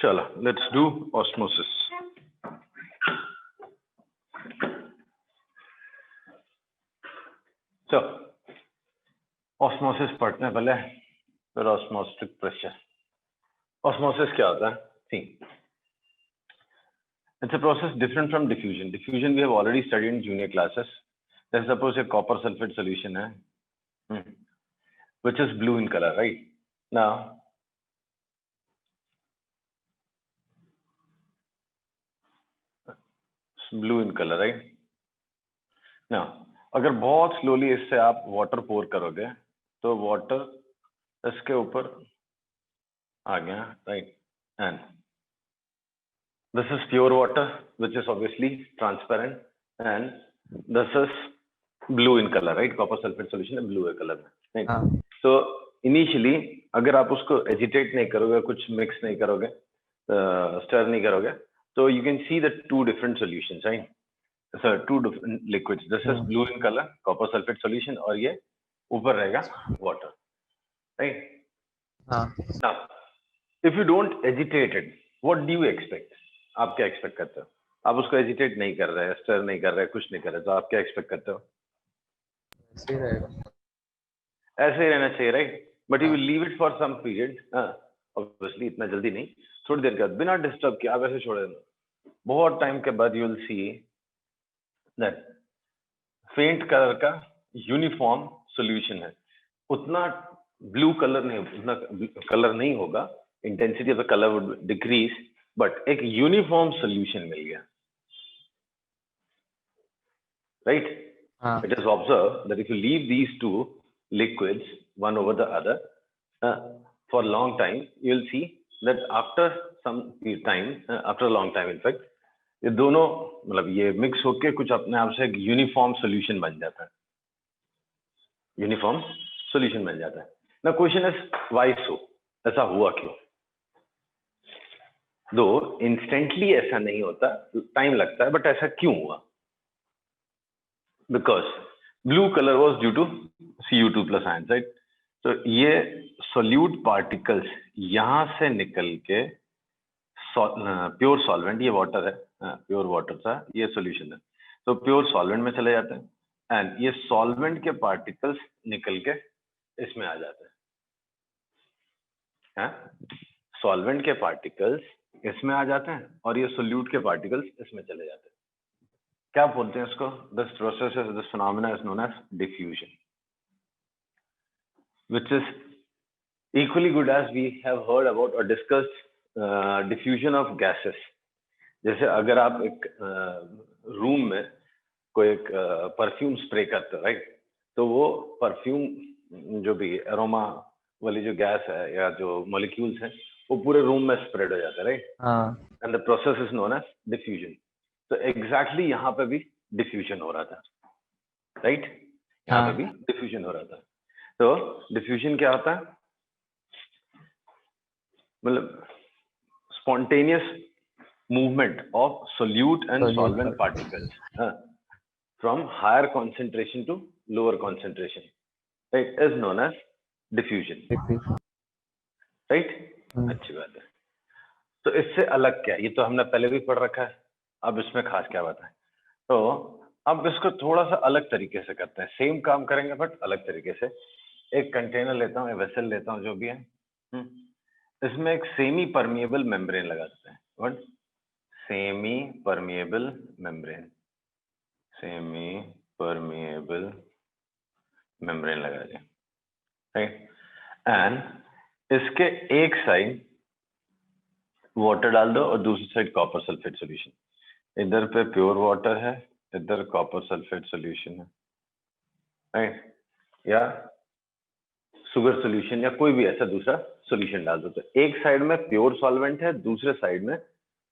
चलो let's do osmosis. तो osmosis पढ़ते हैं पहले, फिर ऑस्मोस्टिक प्रेशर। ऑस्मोसिस क्या होता है? सी, it's a process different from diffusion. Diffusion we have already studied in junior classes. Let's suppose a copper sulfate solution hai, which is blue in color, right? Now, blue in color, right? Now, अगर बहुत slowly इससे आप water पोर करोगे तो water इसके ऊपर आ गया, right? And this is pure water, which is obviously transparent, and this is blue in color, right? Copper sulfate solution है blue color में, right? So initially अगर आप उसको agitate नहीं करोगे, कुछ mix नहीं करोगे, stir नहीं करोगे, so you can see the two different solutions, right? So two different liquids. This is blue in color, copper sulfate solution, और ये ऊपर रहेगा water, right? Now, if you don't agitate it, what do you expect? आप क्या expect करते हो? आप उसको एजिटेट नहीं कर रहे हैं, स्टर नहीं कर रहे हैं, कुछ नहीं कर रहे, तो आप क्या एक्सपेक्ट करते हो? ऐसे ही रहेगा, ऐसे ही रहना चाहिए, right? But you will leave it for some period, obviously इतना जल्दी नहीं, थोड़ी देर के बाद बिना डिस्टर्ब किए आप ऐसे छोड़ देना। बहुत टाइम के बाद you will see that faint colour का यूनिफॉर्म सॉल्यूशन है, उतना ब्लू कलर नहीं, उतना कलर नहीं होगा, intensity of the colour would decrease, but एक यूनिफॉर्म सॉल्यूशन मिल गया, right? It is observed that if you leave these two liquids one over the other for a long time, you will see that after some time, after a long time in fact, ये दोनों मतलब ये mix होके कुछ अपने आप से एक यूनिफॉर्म सॉल्यूशन बन जाता है, यूनिफॉर्म सॉल्यूशन बन जाता है। ना क्वेश्चन इज व्हाई सो, ऐसा हुआ क्यों? दो इंस्टेंटली ऐसा नहीं होता, टाइम लगता है, बट ऐसा क्यों हुआ? Because blue colour was due to Cu2 plus ion, right? तो ये सोल्यूट पार्टिकल्स यहां से निकल के प्योर सॉल्वेंट, ये वाटर है, प्योर वाटर था, ये सॉल्यूशन है, तो प्योर सॉल्वेंट में चले जाते हैं, एंड ये सॉल्वेंट के पार्टिकल्स निकल के इसमें आ जाते हैं, सॉल्वेंट के पार्टिकल्स इसमें आ जाते हैं और ये सोल्यूट के पार्टिकल्स इसमें चले जाते हैं। क्या बोलते हैं इसको? This process is, this phenomena is known as diffusion, which is equally good as we have heard about और डिस्कस्ड डिफ्यूजन ऑफ गैसेस। जैसे अगर आप एक रूम में कोई एक परफ्यूम स्प्रे करते हो, राइट? तो वो परफ्यूम जो भी एरोमा वाली जो गैस है या जो मॉलिक्यूल्स हैं वो पूरे रूम में स्प्रेड हो जाता है, right? And the process is known as diffusion. तो एग्जैक्टली यहाँ पे भी डिफ्यूजन हो रहा था, राइट? यहाँ पे भी डिफ्यूजन हो रहा था। तो डिफ्यूजन क्या होता है? मतलब spontaneous movement of solute and solvent particles from higher concentration to lower concentration, right, is known as diffusion, right? अच्छी बात है। तो इससे अलग क्या है? ये तो हमने पहले भी पढ़ रखा है, अब इसमें खास क्या बात है? तो अब इसको थोड़ा सा अलग तरीके से करते हैं, सेम काम करेंगे बट अलग तरीके से। एक कंटेनर लेता हूँ, एक वेसल लेता हूँ, जो भी है, इसमें एक सेमी परमिएबल मेम्ब्रेन लगा देते हैं। What? Semi permeable membrane, semi permeable membrane लगा दिया, राइट? एंड इसके एक साइड वाटर डाल दो और दूसरी साइड कॉपर सल्फेट सॉल्यूशन। इधर पे प्योर वाटर है, इधर कॉपर सल्फेट सॉल्यूशन है, राइट? या शुगर सॉल्यूशन या कोई भी ऐसा दूसरा सॉल्यूशन डाल दो। तो एक साइड में प्योर सॉल्वेंट है, दूसरे साइड में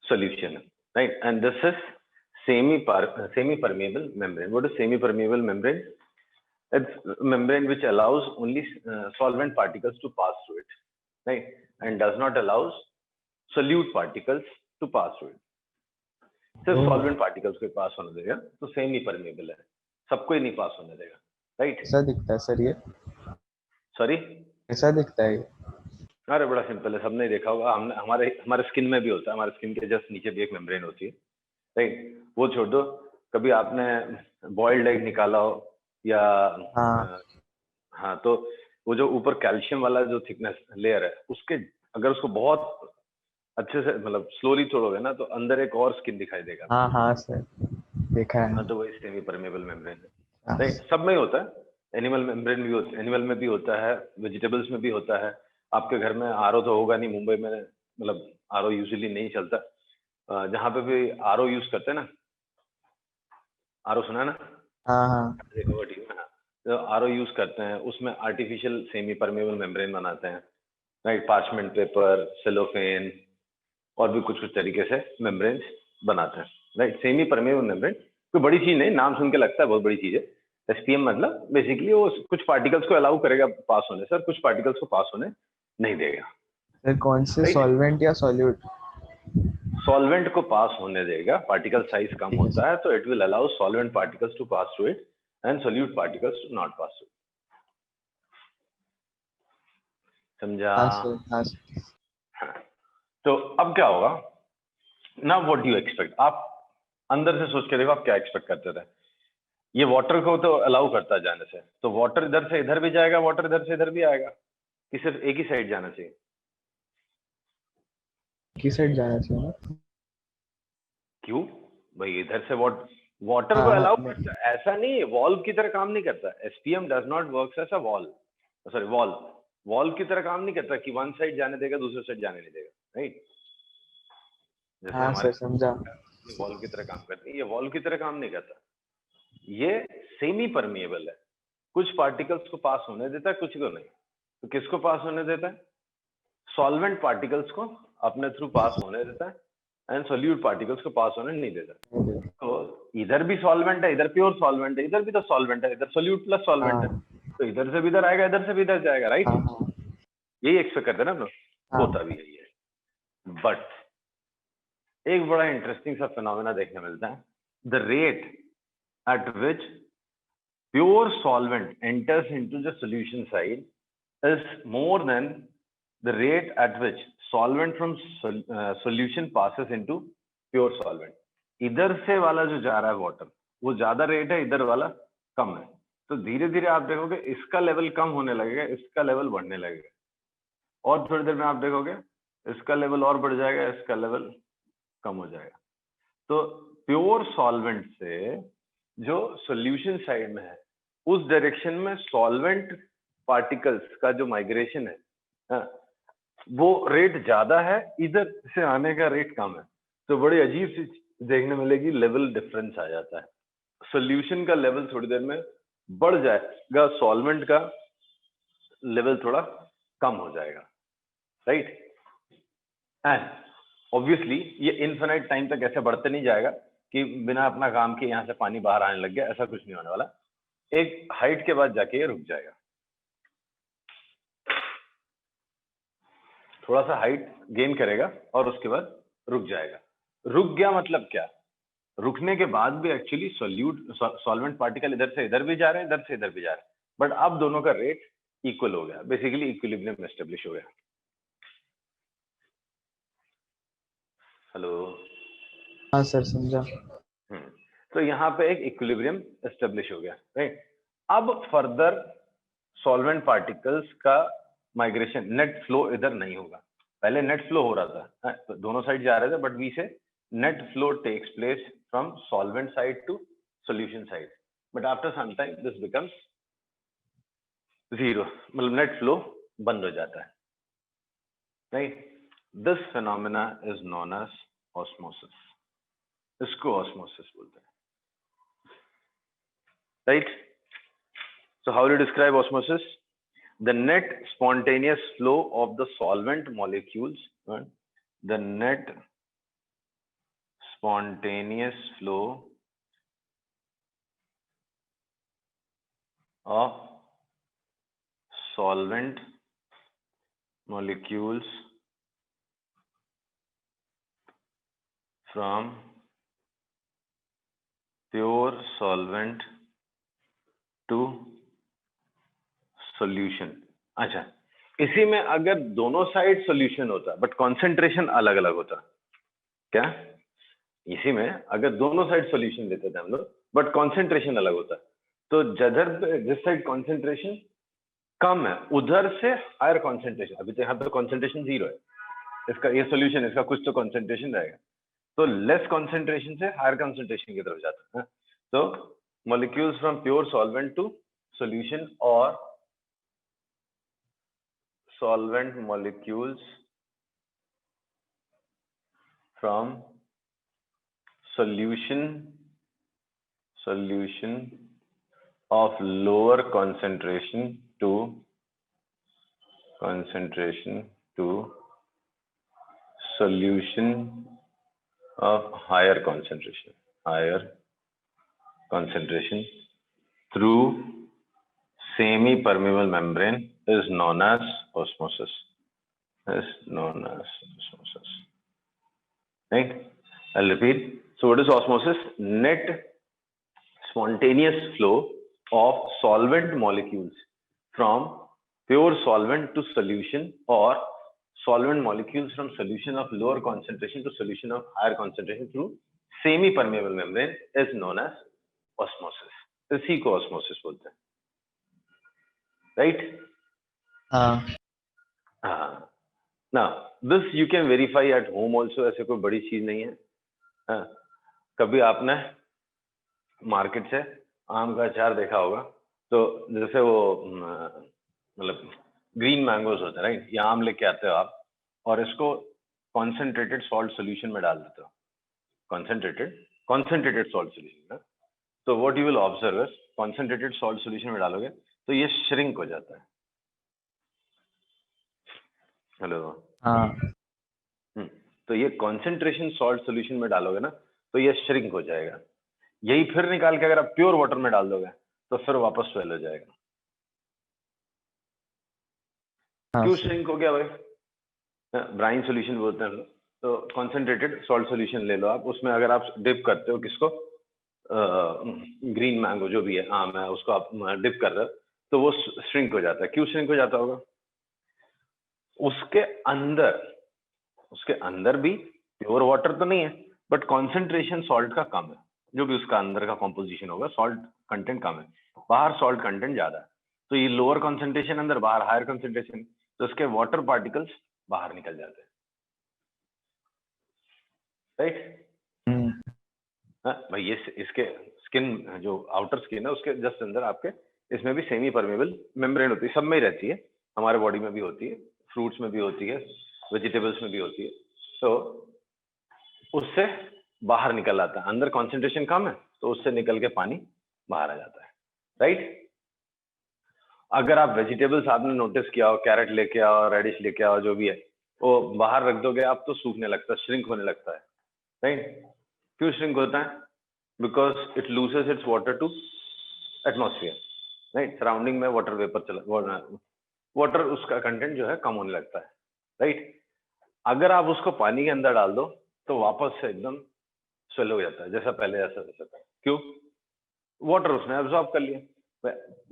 solution, right? And this is semi-permeable membrane. What is semi-permeable membrane? It's a membrane which allows only solvent particles to pass through it, right? And does not allows solute particles to pass through it. सिर्फ solvent particles को pass होने देगा, तो semi-permeable है, सबको ही नहीं pass होने देगा, right? ऐसा दिखता है सर ये? Sorry? ऐसा दिखता है? अरे बड़ा सिंपल है, सबने देखा होगा, हमने हमारे हमारे स्किन में भी होता है, हमारे स्किन के जस्ट नीचे भी एक मेम्ब्रेन होती है, राइट। वो छोड़ दो, कभी आपने बॉइल्ड एग निकाला हो या हाँ हाँ, तो वो जो ऊपर कैल्शियम वाला जो थिकनेस लेयर है, उसके अगर उसको बहुत अच्छे से मतलब स्लोली तोड़ोगे ना, तो अंदर एक और स्किन दिखाई देगा। हाँ हाँ सर, देखा है। हाँ, तो वही सेमी परमेबल मेम्ब्रेन है, हाँ राइट। सब में ही होता है, एनिमल मेम्ब्रेन भी होता है, एनिमल में भी होता है, वेजिटेबल्स में भी होता है। आपके घर में आरओ तो होगा नहीं, मुंबई में मतलब आरओ यूजुअली नहीं चलता। जहाँ पे भी आरओ यूज करते हैं ना, आरओ सुना है ना, हाँ हाँ देखा होगा टीवी में। हाँ, जो आरओ यूज करते हैं उसमें आर्टिफिशियल सेमी परमेबल मेम्ब्रेन बनाते हैं, राइट। पार्चमेंट पेपर, सेलोफेन और भी कुछ कुछ तरीके से मेम्ब्रेन बनाते हैं, राइट। सेमी परमेबल मेम्ब्रेन कोई बड़ी चीज नहीं, नाम सुन के लगता है बहुत बड़ी चीज है। एसपीएम मतलब बेसिकली वो कुछ पार्टिकल्स को अलाउ करेगा पास होने, सर कुछ पार्टिकल्स को पास होने नहीं देगा, सर, कौन से राइट। सॉल्वेंट या सॉल्यूट? सॉल्वेंट को पास होने देगा, पार्टिकल साइज कम ठीक है होता सर। है तो it will allow solvent particles to pass through it and solute particles to not pass through. समझा? हाँ सर, हाँ सर। हाँ। तो अब क्या होगा ना, व्हाट डू यू एक्सपेक्ट, आप अंदर से सोच के देखो आप क्या एक्सपेक्ट करते थे। ये वाटर को तो अलाउ करता है जाने से, तो वाटर इधर से इधर भी जाएगा, वाटर इधर से इधर भी आएगा, कि सिर्फ एक ही साइड जाना चाहिए? किस साइड जाना चाहिए ना? क्यों भाई, इधर से वाटर को हाँ हाँ अलाउ नहीं, करता है, ऐसा नहीं है, वॉल्व की तरह काम नहीं करता। SPM does not work as a wall, sorry valve, valve की तरह काम नहीं करता कि वन साइड जाने देगा दूसरे साइड जाने नहीं देगा, राइट। जैसे हाँ हमारे सर, समझा। वॉल्व की तरह काम करती है, ये वॉल्व की तरह काम नहीं करता। ये सेमी परमिएबल है, कुछ पार्टिकल्स को पास होने देता है, कुछ को नहीं। तो किसको पास होने देता है? सॉल्वेंट पार्टिकल्स को अपने थ्रू पास होने देता है एंड सोल्यूट पार्टिकल्स को पास होने नहीं देता। तो इधर भी सॉल्वेंट है, इधर प्योर सॉल्वेंट है, इधर भी तो सॉल्वेंट है, इधर सोल्यूट प्लस सॉल्वेंट है, हाँ तो इधर से भी इधर आएगा, इधर से भी इधर जाएगा, राइट। हाँ हाँ यही एक्सपेक्ट करते हैं ना हम लोग, होता हाँ भी यही है। बट एक बड़ा इंटरेस्टिंग सा फिनोमेना देखने मिलता है, the rate at which pure solvent enters into the solution side is more than the rate at which solvent from solution passes into pure solvent. इधर से वाला जो जा रहा है वाटर, वो ज्यादा रेट है, इधर वाला कम है। तो धीरे धीरे आप देखोगे इसका लेवल कम होने लगेगा, इसका लेवल बढ़ने लगेगा, और थोड़ी देर में आप देखोगे इसका लेवल और बढ़ जाएगा, इसका लेवल कम हो जाएगा। तो प्योर सॉल्वेंट से जो सॉल्यूशन साइड में है उस डायरेक्शन में सॉल्वेंट पार्टिकल्स का जो माइग्रेशन है, हाँ, वो रेट ज्यादा है, इधर से आने का रेट कम है। तो बड़ी अजीब सी देखने मिलेगी, लेवल डिफरेंस आ जाता है, सॉल्यूशन का लेवल थोड़ी देर में बढ़ जाएगा, सॉल्वेंट का लेवल थोड़ा कम हो जाएगा, राइट। एंड ऑब्वियसली ये इनफिनाइट टाइम तक ऐसे बढ़ते नहीं जाएगा कि बिना अपना काम के यहाँ से पानी बाहर आने लग गया, ऐसा कुछ नहीं होने वाला। एक हाइट के बाद जाके ये रुक जाएगा, थोड़ा सा हाइट गेन करेगा और उसके बाद रुक जाएगा। रुक गया मतलब क्या? रुकने के बाद भी एक्चुअली सॉल्वेंट पार्टिकल इधर से इधर भी जा रहे हैं, इधर से इधर भी जा रहे हैं, बट अब दोनों का रेट इक्वल हो गया, बेसिकली इक्विलिब्रियम एस्टेब्लिश हो गया। हेलो? हाँ सर, समझा। तो यहाँ पे एक इक्विलिब्रियम एस्टेब्लिश हो गया, राइट। अब फर्दर सॉल्वेंट पार्टिकल्स का माइग्रेशन, नेट फ्लो इधर नहीं होगा। पहले नेट फ्लो हो रहा था, तो दोनों साइड जा रहे थे, but we say net flow takes place from solvent side to solution side, but after some time this becomes zero, मतलब नेट फ्लो बंद हो जाता है, right. This phenomena is known as osmosis, इसको ऑस्मोसिस बोलते हैं, right. So how do you describe osmosis? The net spontaneous flow of the solvent molecules, right? The net spontaneous flow of solvent molecules from pure solvent to solution. अच्छा, इसी में अगर दोनों side solution होता but concentration अलग अलग होता, क्या इसी में अगर दोनों साइड सॉल्यूशन देते थे हम लोग बट कॉन्सेंट्रेशन अलग होता, तो जिस साइड कॉन्सेंट्रेशन कम है उधर से हायर कॉन्सेंट्रेशन, अभी तो यहाँ पे कॉन्सेंट्रेशन 0 है, इसका ये सॉल्यूशन, इसका कुछ तो कॉन्सेंट्रेशन रहेगा, तो लेस कॉन्सेंट्रेशन से हायर कॉन्सेंट्रेशन की तरफ जाता है। तो molecules from pure solvent to solution or solvent molecules from solution of lower concentration to solution of higher concentration through semi-permeable membrane is known as osmosis. Right? I'll repeat. So what is osmosis? Net spontaneous flow of solvent molecules from pure solvent to solution or solvent molecules from solution of lower concentration to solution of higher concentration through semi-permeable membrane is known as osmosis. इसी को osmosis बोलते हैं, right? हाँ. Now this you can verify at home also. ऐसे कोई बड़ी चीज नहीं है. हाँ. कभी आपने मार्केट से आम का अचार देखा होगा, तो जैसे वो मतलब ग्रीन मैंगोज होते हैं, राइट? ये आम लेके आते हो आप और इसको कॉन्सेंट्रेटेड सॉल्ट सॉल्यूशन में डाल देते हो, कॉन्सेंट्रेटेड सॉल्ट सॉल्यूशन में. तो what you will observe is concentrated salt solution में डालोगे तो ये श्रिंक हो जाता है. हेलो. हाँ. तो ये कॉन्सेंट्रेशन सॉल्ट सॉल्यूशन में डालोगे ना तो ये श्रिंक हो जाएगा. यही फिर निकाल के अगर आप प्योर वाटर में डाल दोगे तो फिर वापस स्वेल हो जाएगा. क्यों श्रिंक हो गया भाई? ब्राइन सॉल्यूशन बोलते हैं. तो कॉन्सेंट्रेटेड सॉल्ट सॉल्यूशन ले लो आप, उसमें अगर आप डिप करते हो किसको, ग्रीन मैंगो जो भी है आम है, उसको आप डिप कर रहे हो तो वो श्रिंक हो जाता है. क्यों श्रिंक हो जाता होगा? उसके अंदर भी प्योर वाटर तो नहीं है बट कॉन्सेंट्रेशन सॉल्ट का कम है. जो भी उसका अंदर का कॉम्पोजिशन होगा सॉल्ट कंटेंट कम है, बाहर सॉल्ट कंटेंट ज्यादा है. तो ये लोअर कॉन्सेंट्रेशन अंदर, बाहर हायर कॉन्सेंट्रेशन, तो उसके वाटर पार्टिकल्स बाहर निकल जाते हैं, राइट? भाई ये इसके स्किन जो आउटर स्किन है उसके जस्ट अंदर आपके इसमें भी सेमी परमेबल मेम्ब्रेन होती है. सब में ही रहती है, हमारे बॉडी में भी होती है, फ्रूट्स में भी होती है, वेजिटेबल्स में भी होती है. तो उससे बाहर निकल आता है. अंदर कॉन्सेंट्रेशन कम है तो उससे निकल के पानी बाहर आ जाता है, राइट? अगर आप वेजिटेबल्स आपने नोटिस किया हो, कैरेट लेके आओ, रेडिश लेके आओ, जो भी है वो बाहर रख दोगे आप तो सूखने लगता है, श्रिंक होने लगता है, राइट? क्यों श्रिंक होता है? Because it loses its water to atmosphere, right? Surrounding में वाटर वेपर वाटर उसका कंटेंट जो है कम होने लगता है, राइट? अगर आप उसको पानी के अंदर डाल दो तो वापस से एकदम स्वेल हो जाता है जैसा पहले ऐसा था. क्यों? वाटर उसने एब्जॉर्ब कर लिया.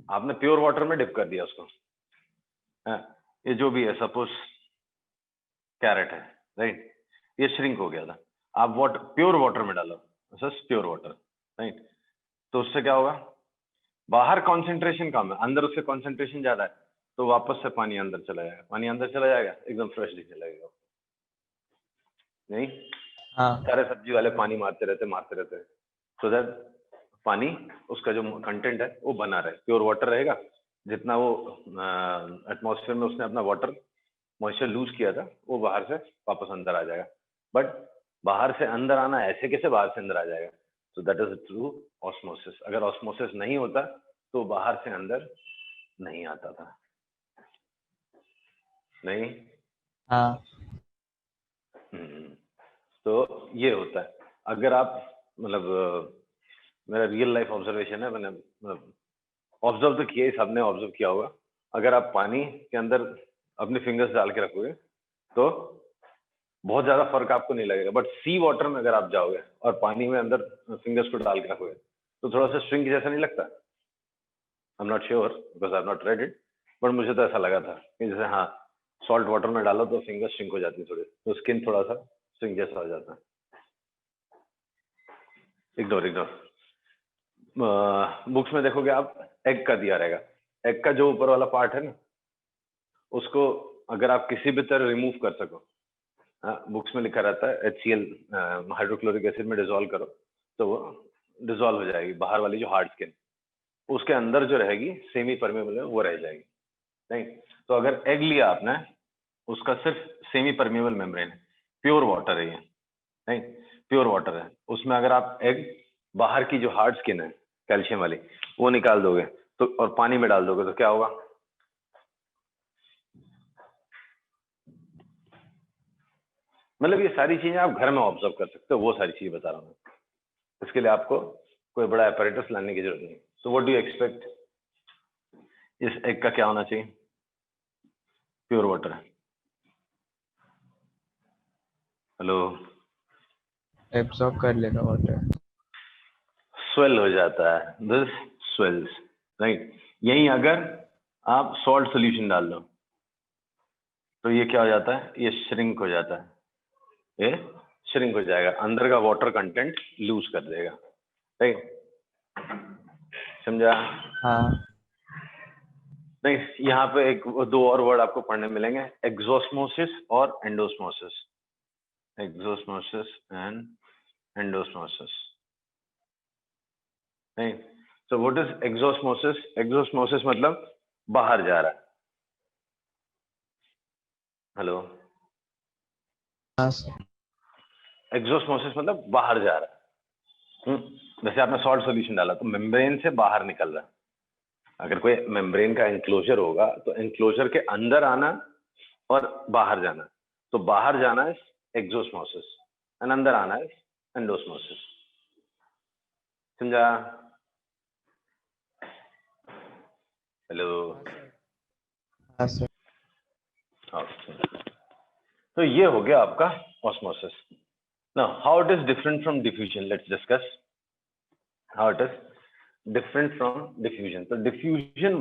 आपने प्योर वाटर में डिप कर दिया उसको. ये जो भी है, सपोज कैरेट है, राइट? ये श्रिंक हो गया था. आप प्योर वाटर में डालो, प्योर वाटर, राइट? तो उससे क्या होगा? बाहर कॉन्सेंट्रेशन कम है, अंदर उससे कॉन्सेंट्रेशन ज्यादा है, तो वापस से पानी अंदर चला जाएगा. पानी अंदर चला जाएगा, एकदम फ्रेश दिखने लगेगा, नहीं? हाँ. सारे सब्जी वाले पानी मारते रहते हैं सो दैट पानी उसका जो कंटेंट है वो बना रहे, प्योर वाटर रहेगा. जितना वो एटमॉस्फेयर में उसने अपना वाटर मॉइस्चर लूज किया था वो बाहर से वापस अंदर आ जाएगा. बट बाहर से अंदर आना ऐसे कैसे बाहर से अंदर आ जाएगा? So that is through osmosis. अगर ऑस्मोसिस नहीं होता तो बाहर से अंदर नहीं आता था, नहीं? हाँ. तो ये होता है. अगर आप मतलब मेरा रियल लाइफ ऑब्जर्वेशन है, मैंने मतलब ऑब्जर्व तो किया ही, सबने ऑब्जर्व किया होगा. अगर आप पानी के अंदर अपने फिंगर्स डाल के रखोगे तो बहुत ज्यादा फर्क आपको नहीं लगेगा. बट सी वाटर में अगर आप जाओगे और पानी में अंदर फिंगर्स को डाल के रखोगे तो थोड़ा सा श्रिंक जैसा नहीं लगता? I am not sure because I have not read it, but मुझे तो ऐसा लगा था कि जैसे हाँ सॉल्ट वाटर में डालो तो फिंगर श्रिंक हो जाती है थोड़ी, तो स्किन थोड़ा सा श्रिंक जैसा हो जाता है। Ignore ignore. बुक्स में देखोगे आप एग का दिया रहेगा, एग का जो ऊपर वाला पार्ट है ना, उसको अगर आप किसी भी तरह रिमूव कर सको, बुक्स में लिखा रहता है HCl हाइड्रोक्लोरिक एसिड में डिजोल्व करो तो वो डिजोल्व हो जाएगी, बाहर वाली जो हार्ड स्किन, उसके अंदर जो रहेगी सेमी परमेबल है वो रह जाएगी। नहीं तो अगर एग लिया आपने, उसका सिर्फ सेमी परमेबल मेम्ब्रेन है, प्योर वाटर है ये, नहीं प्योर वाटर है, उसमें अगर आप एग बाहर की जो हार्ड स्किन है कैल्शियम वाली वो निकाल दोगे तो और पानी में डाल दोगे तो क्या होगा? मतलब ये सारी चीजें आप घर में ऑब्जर्व कर सकते हो, वो सारी चीजें बता रहा हूँ। इसके लिए आपको कोई बड़ा अपैरेटस लाने की जरूरत नहीं। तो व्हाट डू यू एक्सपेक्ट, इस एग का क्या होना चाहिए? प्योर वाटर है। हेलो, एब्जॉर्ब कर लेगा वाटर। स्वेल हो जाता है, दिस स्वेल्स, राइट। यहीं अगर आप सॉल्ट सोल्यूशन डाल लो तो ये क्या हो जाता है? ये श्रिंक हो जाता है, ये श्रिंक हो जाएगा, अंदर का वाटर कंटेंट लूज कर देगा, राइट? समझा? हाँ नहीं, यहाँ पे एक दो और वर्ड आपको पढ़ने मिलेंगे, एक्सोस्मोसिस और एंडोस्मोसिस। एक्सोस्मोसिस एंड एंडोस्मोसिस, नहीं। So what is exosmosis? Exosmosis मतलब बाहर जा रहा है। हेलो, हाँ एक्सोस्मोसिस मतलब बाहर जा रहा है। जैसे आपने सॉल्ट सॉल्यूशन डाला तो मेम्ब्रेन से बाहर निकल रहा है। अगर कोई मेम्ब्रेन का एंक्लोजर होगा तो एंक्लोजर के अंदर आना और बाहर जाना, तो बाहर जाना है एक्सोस्मोसिस और अंदर आना है एंडोस्मोसिस। समझा? हेलो, हाँ सर। तो ये हो गया आपका osmosis. Now how it is different from diffusion, let's discuss how it is different from diffusion. तो डिफ्यूजन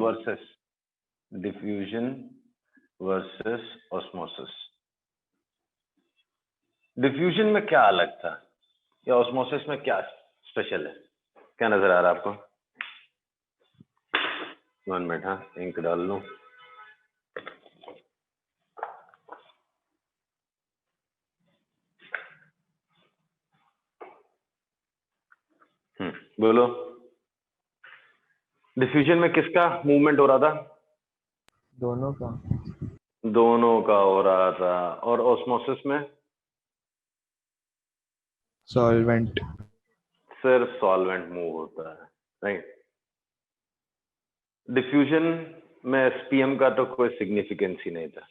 वर्सेस ऑस्मोसिस। डिफ्यूजन में क्या अलग था या ऑस्मोसिस में क्या स्पेशल है? क्या नजर आ रहा है आपको? 1 मिनट, हाँ इंक डाल लूं। बोलो, डिफ्यूजन में किसका मूवमेंट हो रहा था? दोनों का। दोनों का हो रहा था। और ऑस्मोसिस में सॉल्वेंट। सिर्फ सॉल्वेंट मूव होता है, राइट। डिफ्यूजन में एसपीएम का तो कोई सिग्निफिकेंस ही नहीं था,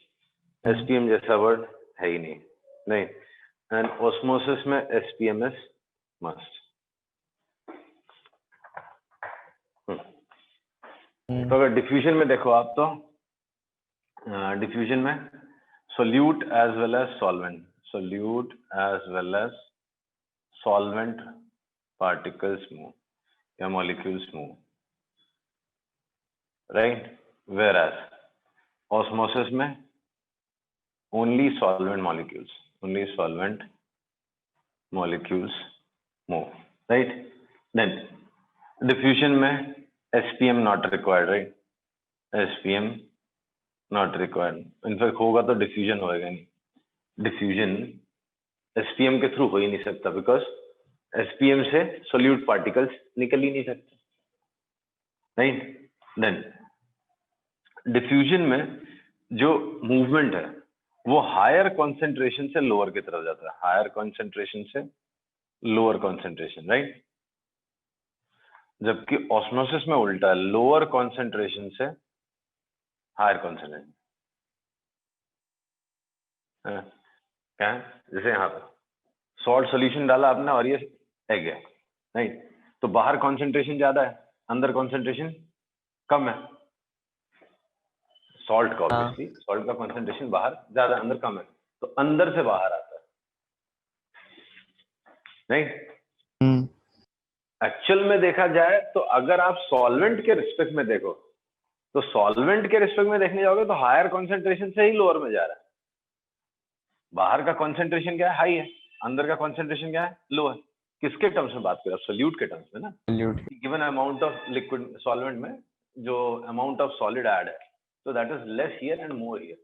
एसपीएम जैसा वर्ड है ही नहीं, नहीं। एंड ऑस्मोसिस में एसपीएम इज मस्ट। तो अगर डिफ्यूजन में देखो आप तो डिफ्यूजन में solute as well as solvent, solute as well as solvent particles move या molecules move, right. Whereas osmosis में only solvent molecules, only solvent molecules move, right. Then diffusion में SPM not required, right, SPM not required. In fact होगा तो diffusion होएगा नहीं, diffusion SPM के through हो ही नहीं सकता, बिकॉज एसपीएम से सोल्यूट पार्टिकल्स निकल ही नहीं सकते, राइट। देन डिफ्यूजन में जो मूवमेंट है वो हायर कॉन्सेंट्रेशन से लोअर की तरफ जाता है, हायर कॉन्सेंट्रेशन से लोअर कॉन्सेंट्रेशन, राइट। जबकि ऑस्मोसिस में उल्टा है, लोअर कॉन्सेंट्रेशन से हायर कॉन्सेंट्रेशन। क्या है? जैसे यहाँ पर सॉल्ट सोल्यूशन डाला आपने और ये एग है, राइट। तो बाहर कॉन्सेंट्रेशन ज्यादा है, अंदर कॉन्सेंट्रेशन कम है। सॉल्ट का हाँ ऑब्वियसली सॉल्ट का कॉन्सेंट्रेशन बाहर ज्यादा, अंदर कम है, तो अंदर से बाहर आता है, राइट। एक्चुअल में देखा जाए तो अगर आप सॉल्वेंट के रिस्पेक्ट में देखो तो सॉल्वेंट के रिस्पेक्ट में देखने जाओगे तो हायर कॉन्सेंट्रेशन से ही लोअर में जा रहा है। बाहर का कॉन्सेंट्रेशन क्या है, हाई है, अंदर का कॉन्सेंट्रेशन क्या है, लोअर। किसके टर्म्स में बात करें, सोल्यूट के टर्म्स में ना, solute. Given amount of liquid solvent में जो अमाउंट ऑफ सॉलिड ऐड है, तो that is less here and more here,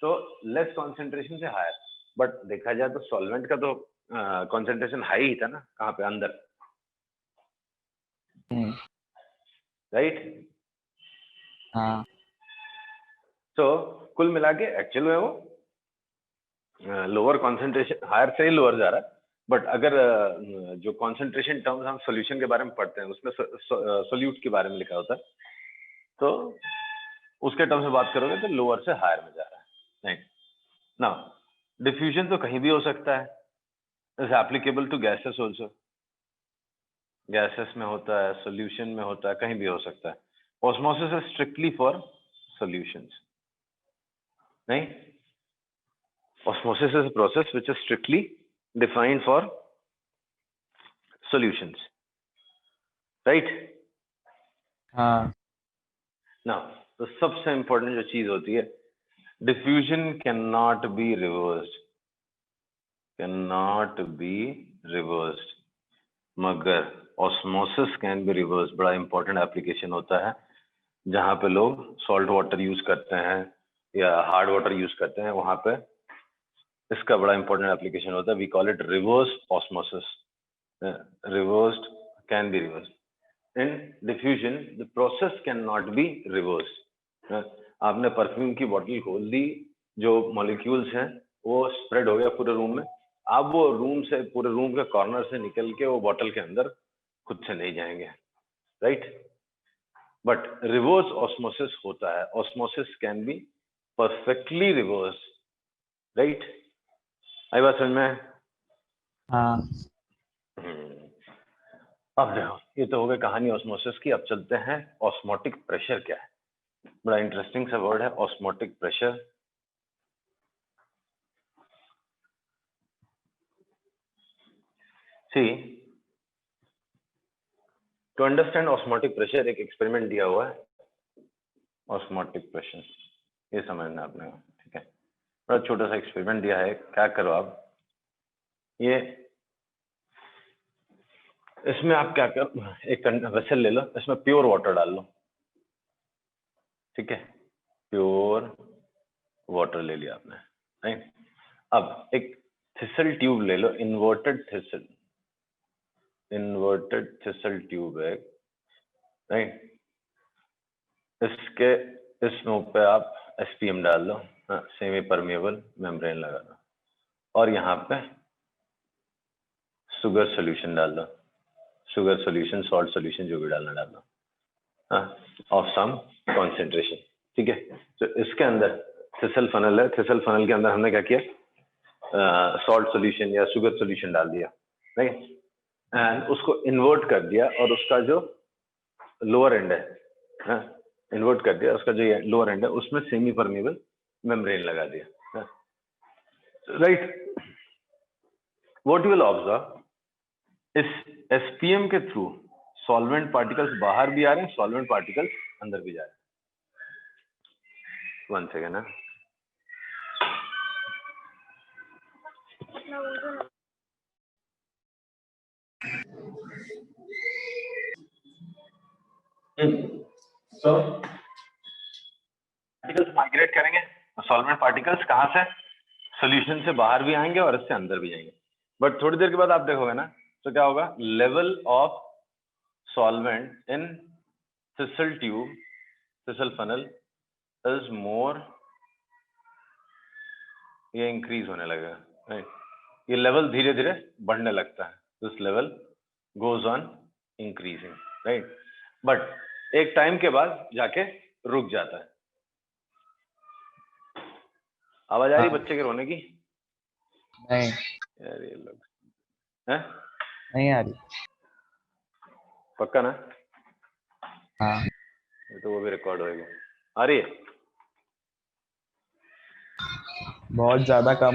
तो लेस कॉन्सेंट्रेशन से हायर। बट देखा जाए तो सॉल्वेंट का तो कॉन्सेंट्रेशन हाई ही था ना, कहाँ पे, अंदर, राइट। हाँ। तो कुल मिला के एक्चुअल में वो लोअर कॉन्सेंट्रेशन, हायर से ही लोअर जा रहा है। बट अगर जो कॉन्सेंट्रेशन टर्म्स हम सोल्यूशन के बारे में पढ़ते हैं उसमें सोल्यूट के बारे में लिखा होता है, तो उसके टर्म्स में बात करोगे तो लोअर से हायर में जा रहा है, राइट। नाउ डिफ्यूजन तो कहीं भी हो सकता है, is applicable to gases also, gases में होता है, सोल्यूशन में होता है, कहीं भी हो सकता है। Osmosis is strictly for solutions, नहीं, osmosis is a process which is strictly defined for solutions, right? हाँ। Now तो सबसे important जो चीज होती है, diffusion cannot be reversed, cannot be reversed, मगर osmosis can be reversed। बड़ा important application होता है जहां पे लोग salt water यूज करते हैं या hard water यूज करते हैं, वहां पे इसका बड़ा इंपॉर्टेंट एप्लीकेशन होता है। We call it reverse osmosis, reversed, can be reversed. In diffusion the process can not be reversed. आपने परफ्यूम की बॉटल खोल दी, जो मॉलिक्यूल्स हैं वो स्प्रेड हो गया पूरे रूम में, अब वो रूम से, पूरे रूम के कॉर्नर से निकल के वो बॉटल के अंदर खुद से नहीं जाएंगे, राइट। बट रिवर्स ऑस्मोसिस होता है, osmosis can be perfectly reverse, right. आई बात समझ में? हाँ। अब देखो, ये तो हो गई कहानी ऑस्मोसिस की। अब चलते हैं ऑस्मोटिक प्रेशर क्या है। बड़ा इंटरेस्टिंग सा वर्ड है osmotic pressure. See, to understand osmotic pressure एक एक्सपेरिमेंट दिया हुआ है। ऑस्मोटिक प्रेशर ये समझना आपने, ठीक है। बड़ा छोटा सा एक्सपेरिमेंट दिया है। क्या करो आप, ये इसमें आप क्या करो, एक वेसल ले लो, इसमें प्योर वाटर डाल लो, ठीक है। प्योर वाटर ले लिया आपने, राइट। अब एक थिसल ट्यूब ले लो, inverted thistle, inverted thistle tube है, राइट। इसके इस मुंह पे आप एसपीएम डाल दो, सेमी परमेबल मेम्ब्रेन लगा दो, और यहाँ पे शुगर सोल्यूशन डाल दो, शुगर सोल्यूशन, सॉल्ट सोल्यूशन, जो भी डालना डाल दो, ऑफ सम कॉन्सेंट्रेशन, ठीक है। तो इसके अंदर थिसल फनल है, थिसल फनल के अंदर हमने क्या किया, सॉल्ट सोल्यूशन या शुगर सोल्यूशन डाल दिया, राइट, एंड उसको इन्वर्ट कर दिया, और उसका जो लोअर एंड है, इन्वर्ट कर दिया, उसका जो लोअर एंड है उसमें सेमी परमेबल मेम्ब्रेन लगा दिया, right. What you will observe, इस एसपीएम के थ्रू सॉल्वेंट पार्टिकल्स बाहर भी आ रहे हैं, सॉल्वेंट पार्टिकल्स अंदर भी जा रहे हैं। वन सेकेंड ना, तो पार्टिकल्स माइग्रेट करेंगे, सॉल्वेंट पार्टिकल्स कहाँ से, सॉल्यूशन से बाहर भी आएंगे और इससे अंदर भी जाएंगे। बट थोड़ी देर के बाद आप देखोगे ना, तो क्या होगा, level of solvent in thistle tube, thistle funnel is more, ये इंक्रीज होने लगेगा, राइट। ये लेवल धीरे धीरे बढ़ने लगता है, this level goes on increasing, right. But एक टाइम के बाद जाके रुक जाता है। आवाज आ रही बच्चे के रोने की? नहीं यार ये लोग हैं, नहीं आ रही। पक्का ना? हाँ। ये तो वो भी रिकॉर्ड होएगा। आ रही है? बहुत ज्यादा कम